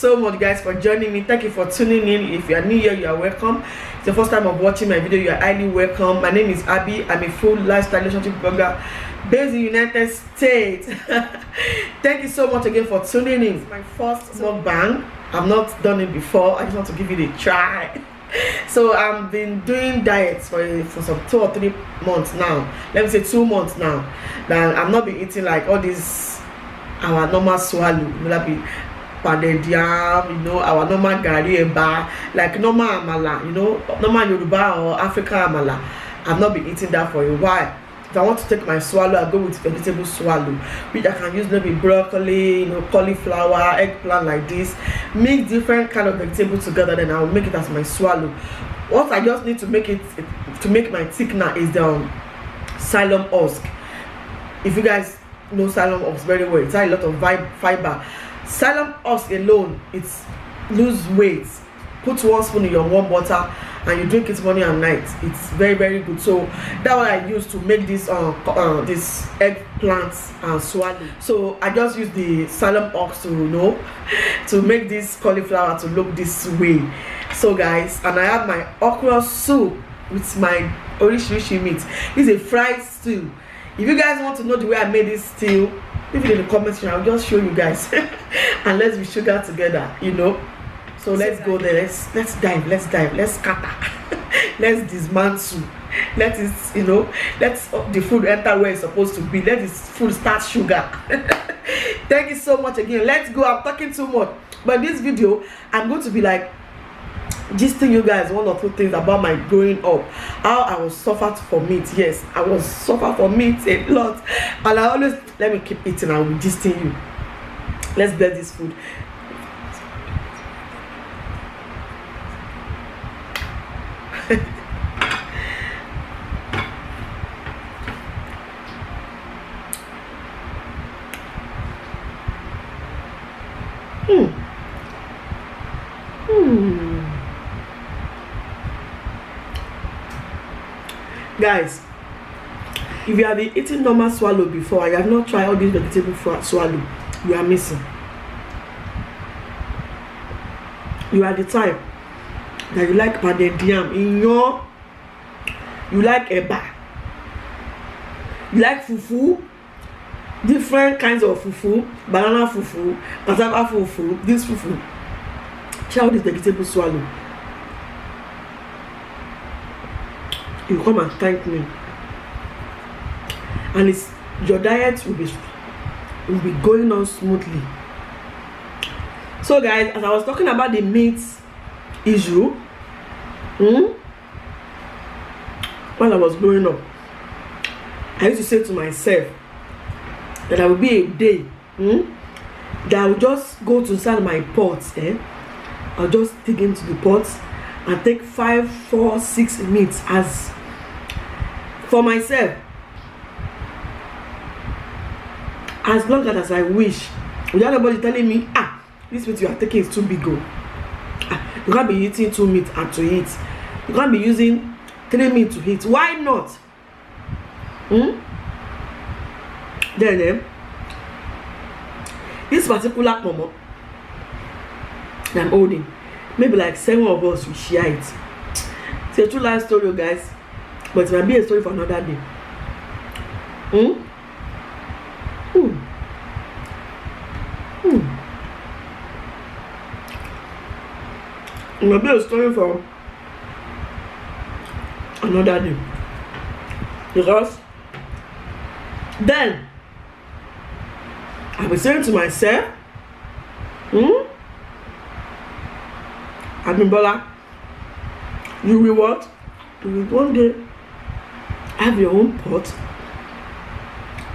so much, guys, for joining me. Thank you for tuning in. If you are new here, you are welcome. It's the first time of watching my video, you are highly welcome. My name is Abby. I'm a full lifestyle relationship blogger based in the United States. Thank you so much again for tuning in. It's my first mukbang. I've not done it before. I just want to give it a try. So I've been doing diets for some 2 or 3 months now. Let me say 2 months now. Then I've not been eating like all this our normal swallow. Will be pounded yam, you know, our normal gari eba, like normal amala, you know, normal Yoruba or African amala. I've not been eating that for a while. If I want to take my swallow, I go with vegetable swallow, which I can use maybe broccoli, you know, cauliflower, eggplant, like this. Mix different kind of vegetables together, then I will make it as my swallow. What I just need to make it to make my thickener is the psyllium husk. If you guys know psyllium husk very well, it's a lot of fiber. Psyllium husk alone, it's lose weight. Put 1 spoon in your warm water and you drink it morning and night. It's very, very good. So that's what I use to make this this eggplant swallow. So I just use the psyllium husk to, you know, to make this cauliflower to look this way. So guys, and I have my okra soup with my orishirishi meat. This is a fried stew. If you guys want to know the way I made this stew, leave it in the comment section. I'll just show you guys. And let's be sugar together, you know. So let's go there. Let's dive, let's scatter. Let's dismantle. Let it, you know, let the food enter where it's supposed to be. Let the food start sugar. Thank you so much again. Let's go. I'm talking too much. But this video, I'm going to be like just telling you guys 1 or 2 things about my growing up, how I was suffered for meat. Yes, I was suffered for meat a lot, and I always let me keep eating. I will just tell you. Let's blend this food. Guys, if you have been eating normal swallow before, I have not tried all these vegetable swallow, you are missing. You are the type that you like pounded yam in your, you like eba, you like fufu, different kinds of fufu, banana fufu, cassava fufu, this fufu. Try all this vegetable swallow. You come and thank me, and it's your diet will be going on smoothly. So guys, as I was talking about the meat issue, when I was growing up, I used to say to myself that there will be a day that I will just go to inside my pots, I'll just dig into the pots and take 5, 4, 6 meats as for myself, as long as I wish, without anybody telling me, this meat you are taking is too big. You can't be eating 2 meat and to eat. You can't be using 3 meat to eat. Why not? Then this particular pomo that I'm holding, maybe like 7 of us will share it. It's a true life story, guys, but it might be a story for another day. It might be a story for another day, because then I'll be saying to myself, Abimbola, you will what? You will one day have your own pot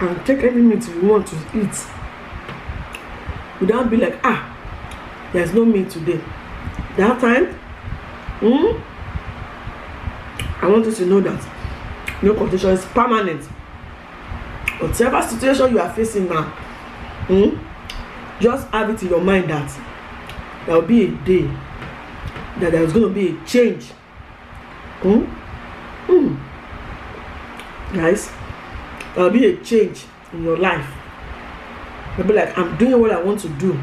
and take any meat you want to eat. Without be like, there's no meat today. That time, I want you to know that no condition is permanent. Whatever situation you are facing now, just have it in your mind that there will be a day that there is going to be a change. Guys, there will be a change in your life. You'll be like, I'm doing what I want to do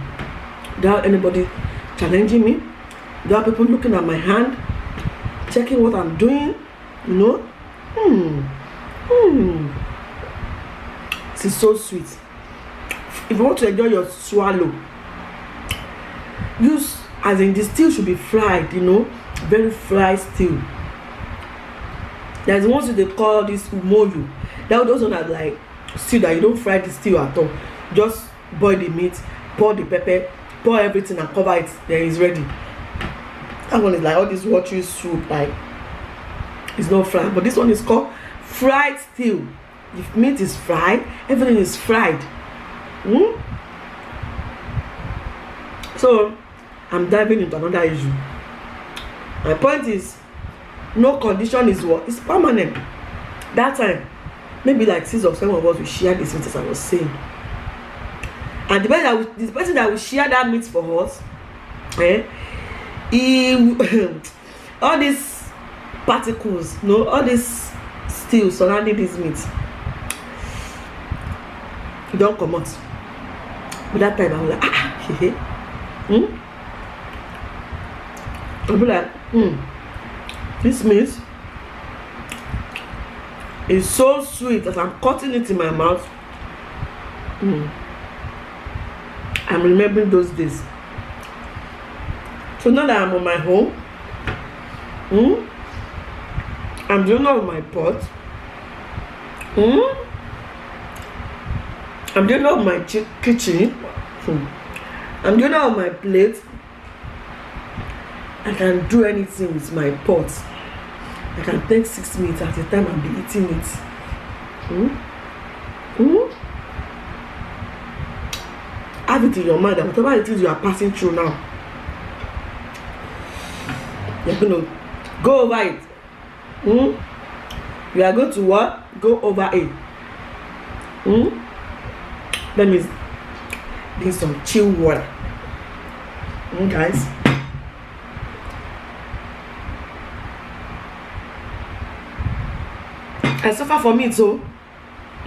without anybody challenging me. There are people looking at my hand, checking what I'm doing, you know. This is so sweet. If you want to enjoy your swallow, use, as in the stew should be fried, you know, very fried stew. There's ones they call this umoyu. That those one are like stew that you don't fry the stew at all. Just boil the meat, pour the pepper, pour everything and cover it, then it's ready. That one is like all this watery soup, like it's not fried. But this one is called fried stew. If meat is fried, everything is fried. So I'm diving into another issue. My point is, no condition is what is permanent. That time, maybe like 6 or 7 of us will share this meat, as I was saying. And the person that will share that meat for us, all these particles, no, all these stew surrounding this meat, don't come out. But that time I was like, I'll be like, this meat is so sweet as I'm cutting it in my mouth. I'm remembering those days. So now that I'm on my home, I'm doing all my pot. I'm doing all my kitchen. I'm doing all my plate. I can do anything with my pot. I can take 6 minutes at a time and be eating it. Have it in your mind that whatever it is you are passing through now, you're going to go over it. You are going to what? Go over it. Let me drink some chilled water. Guys. I suffer from it, so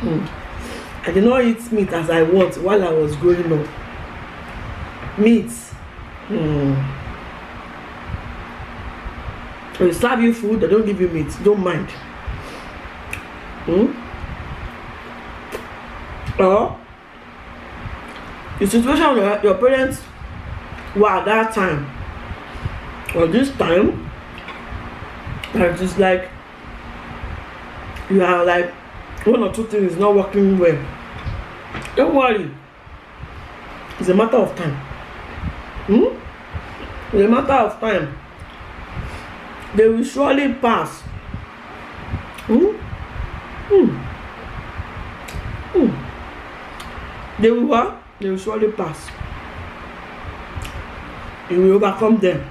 I did not eat meat as I want while I was growing up. Meat. When they serve you food, they don't give you meat. Don't mind. Or the situation where your parents were at that time or this time, that is like you are like 1 or 2 things not working well. Don't worry. It's a matter of time. It's a matter of time. They will surely pass. They will what? They will surely pass. You will overcome them.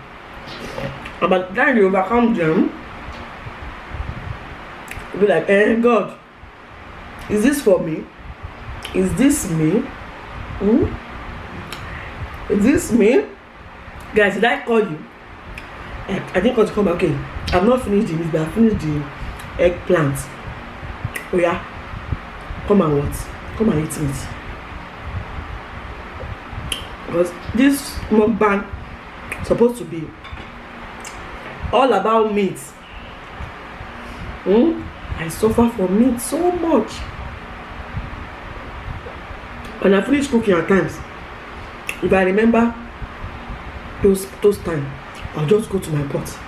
And by the time you overcome them, you'll be like, God, is this for me? Is this me? Is this me? Guys, did I call you? I didn't want to come back. Okay, I've not finished the meat, but I finished the eggplant. Oh yeah, come and what? Come and eat meat. Because this mukbang is supposed to be all about meat. I suffer from meat so much. When I finish cooking at times, if I remember those times, I'll just go to my pot.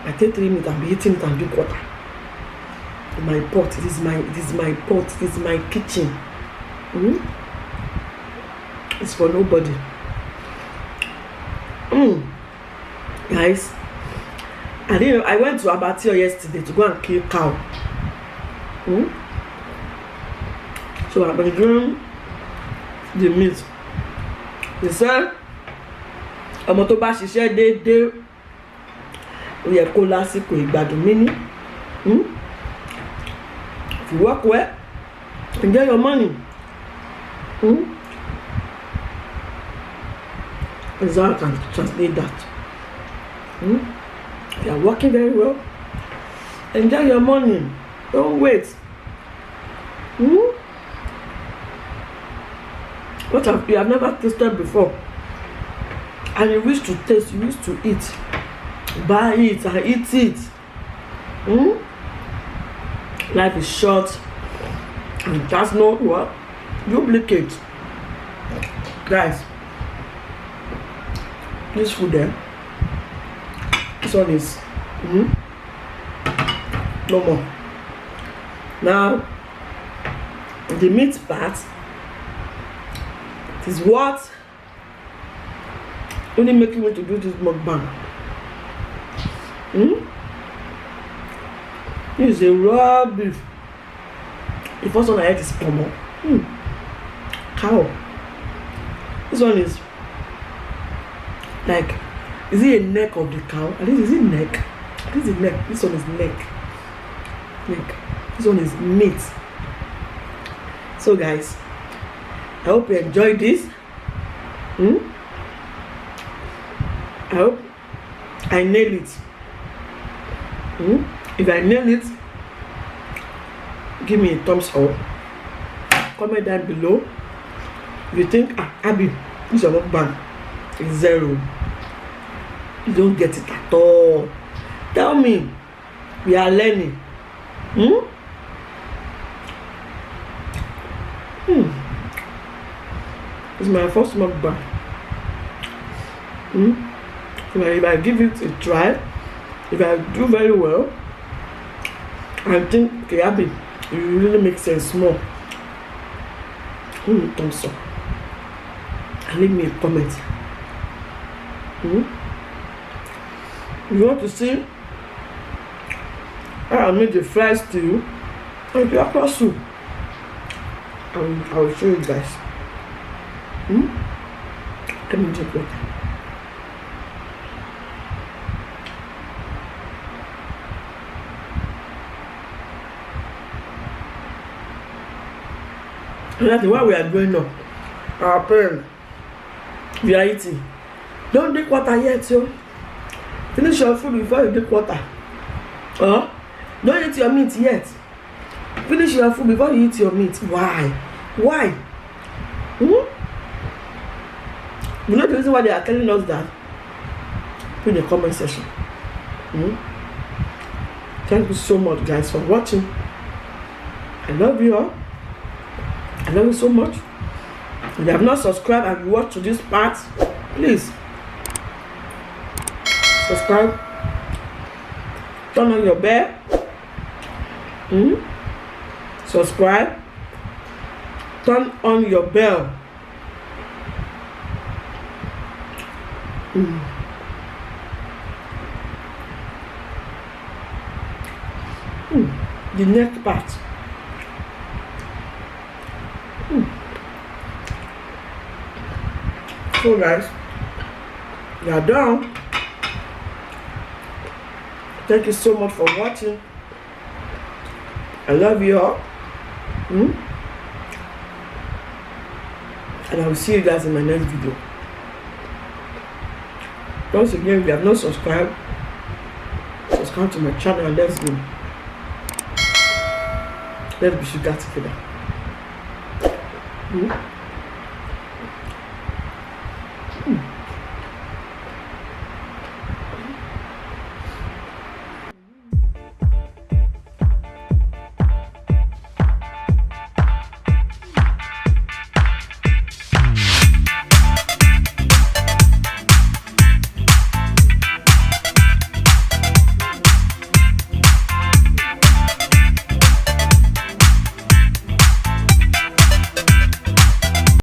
I take 3 minutes and be eating it and drink water. My pot, this is my pot, this is my kitchen. It's for nobody. Guys, I went to Abattoir yesterday to go and kill cow. So I've been doing the meat. They said, ọmọ tó bá ṣiṣẹ́ déédéé ó yẹ kó lásìkò ìgbádùn mini. If you work well, enjoy your money. That's how I can translate that. You are working very well. Enjoy your money. Don't wait. What you have never tasted before. and you wish to taste, you wish to eat, buy it and eat it. Life is short and that's not what duplicate. Guys, this food there, this one is no more. Now the meat part is what only making me to do this mukbang. This is a raw beef. The first one I ate is pomo. Cow. This one is like, is it a neck of the cow? At least is it neck? This is neck. This one is neck. Neck. This one is meat. So guys, I hope you enjoyed this. I hope I nail it. If I nail it, give me a thumbs up. Comment down below. If you think Abby, this is a mukbang, it's 0. You don't get it at all. Tell me. We are learning. It's my first mukbang. If I give it a try, if I do very well, I think okay, Abby, it really makes sense more. Thumbs up and leave me a comment. If you want to see how I made the fried stew and the okra soup, I will show you guys. Let me drink water. That's why we are growing up. Our parents, we are eating. Don't drink water yet, so finish your food before you drink water. Don't eat your meat yet. Finish your food before you eat your meat. Why? Why? You know the reason why they are telling us that? Put in the comment section. Thank you so much, guys, for watching. I love you all. I love you so much. If you have not subscribed and you watch to this part, please subscribe. Turn on your bell. Subscribe. Turn on your bell. The next part. So guys, we are done. Thank you so much for watching. I love you all. And I will see you guys in my next video. Once again, if you have not subscribed, subscribe to my channel and let's go. Let's be sugar together.